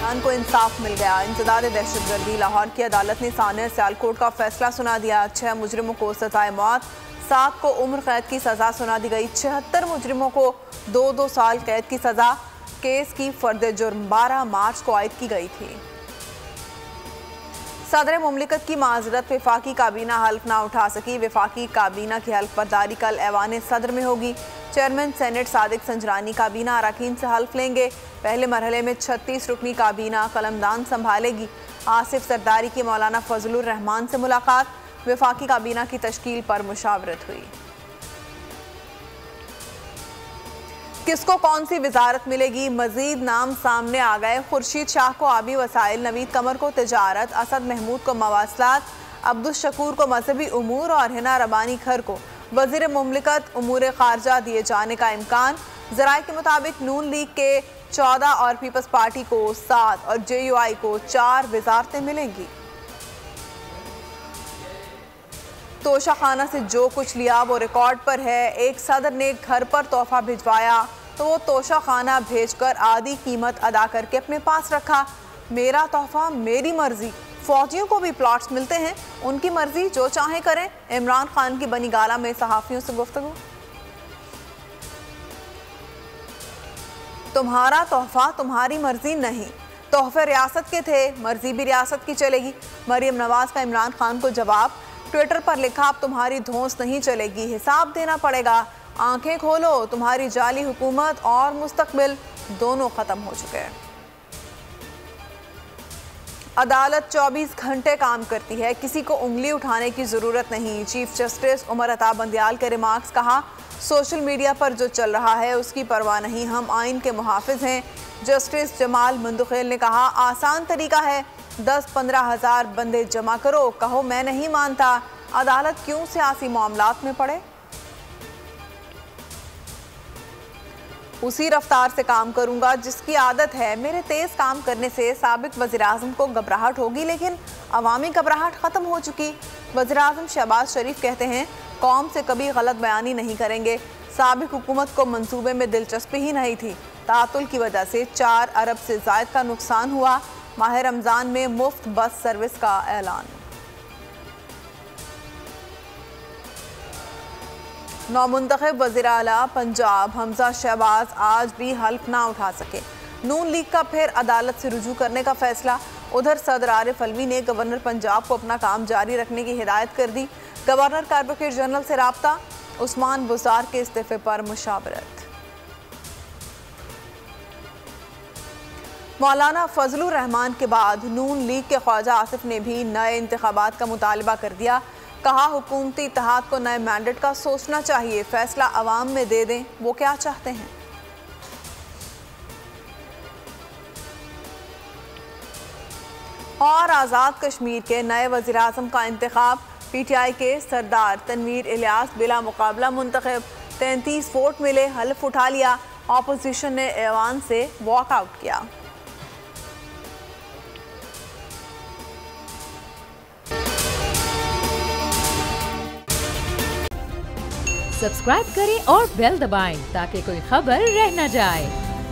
खान को इंसाफ मिल गया। इंसदाद दहशतगर्दी। लाहौर की अदालत ने सानिया सियालकोट का फैसला सुना दिया। 6 मुजरिमों को सजाए मौत, 7 को उम्र कैद की सजा सुना दी गई। 76 मुजरिमों को 2-2 साल कैद की सजा। केस की फर्द जुर्म 12 मार्च को आयद की गई थी। सदर मुमलिकत की माजरत। वफाकी काबीना हल्फ ना उठा सकी। वफाकी काबीना की हल्फ बर्दारी कल ऐवान सदर में होगी। चेयरमैन सेनेट सादिक संजरानी काबीना अरकान से हल्फ लेंगे। पहले मरहले में 36 रुकनी काबीना कलमदान संभालेगी। आसिफ सरदारी की मौलाना फजलुर रहमान से मुलाकात। वफाकी काबीना की तश्कील पर मुशावरत हुई। किसको कौन सी वजारत मिलेगी, मजीद नाम सामने आ गए। खुर्शीद शाह को आबी वसाइल, नवीद कमर को तिजारत, असद महमूद को मवासलात, अब्दुल शकूर को मजहबी उमूर और हिना रबानी खर को वजीर मुमलिकत उमूर खारजा दिए जाने का इम्कान। जराये के मुताबिक नून लीग के 14 और पीपल्स पार्टी को 7 और JUI को 4 वजारतें मिलेंगी। तोशा खाना से जो कुछ लिया वो रिकॉर्ड पर है। एक सदर ने घर पर तोहफा भिजवाया तो वो तोशा खाना भेजकर आधी कीमत अदा करके अपने पास रखा। मेरा तोहफा मेरी मर्जी। फौजियों को भी प्लॉट्स मिलते हैं, उनकी मर्जी, जो चाहे करें। इमरान खान की बनी गाला में सहाफियों से गुफ्तगू। तुम्हारा तोहफा तुम्हारी मर्जी नहीं, तोहफे रियासत के थे, मर्जी भी रियासत की चलेगी। मरियम नवाज का इमरान खान को जवाब। ट्विटर पर लिखा, अब तुम्हारी धौंस नहीं चलेगी, हिसाब देना पड़ेगा। आंखें खोलो, तुम्हारी जाली हुकूमत और मुस्तकबिल दोनों खत्म हो चुके हैं। अदालत 24 घंटे काम करती है, किसी को उंगली उठाने की जरूरत नहीं। चीफ जस्टिस उमर अता बंदियाल के रिमार्क्स। कहा, सोशल मीडिया पर जो चल रहा है उसकी परवाह नहीं, हम आइन के मुहाफिज हैं। जस्टिस जमाल मंदुखेल ने कहा, आसान तरीका है, 10-15 हज़ार बंदे जमा करो, कहो मैं नहीं मानता। अदालत क्यों सियासी मामलात में पड़े। उसी रफ्तार से काम करूंगा जिसकी आदत है। मेरे तेज काम करने से साबिक वज़ीर-ए-आज़म को घबराहट होगी, लेकिन अवामी घबराहट ख़त्म हो चुकी। वज़ीर-ए-आज़म शहबाज शरीफ कहते हैं, कौम से कभी गलत बयानी नहीं करेंगे। साबिक हुकूमत को मंसूबे में दिलचस्पी ही नहीं थी। तातुल की वजह से 4 अरब से ज़ायद का नुकसान हुआ। माह रमज़ान में मुफ्त बस सर्विस का ऐलान। नौमुंतखब वज़ीर आला पंजाब हमजा शहबाज आज भी हल्फ ना उठा सके। नून लीग का फिर अदालत से रुजू करने का फैसला। उधर सदर आरिफ अलवी ने गवर्नर पंजाब को अपना काम जारी रखने की हिदायत कर दी। गवर्नर का एडवोकेट जनरल से राब्ता। उस्मान बुज़ार के इस्तीफे पर मुशावरत। मौलाना फजलुर रहमान के बाद नून लीग के ख्वाजा आसिफ ने भी नए इंतखाबात का मुतालबा कर दिया। कहा, हुकूमती इत्तेहाद को नए मैंडेट का सोचना चाहिए, फैसला अवाम में दे दें वो क्या चाहते हैं। और आज़ाद कश्मीर के नए वज़ीर-ए-आज़म का इंतखाब। PTI के सरदार तनवीर इलियास बिला मुकाबला मुंतखब। 33 वोट मिले, हल्फ उठा लिया। ऑपोजिशन ने ऐवान से वॉकआउट किया। सब्सक्राइब करें और बेल दबाएं ताकि कोई खबर रह न जाए।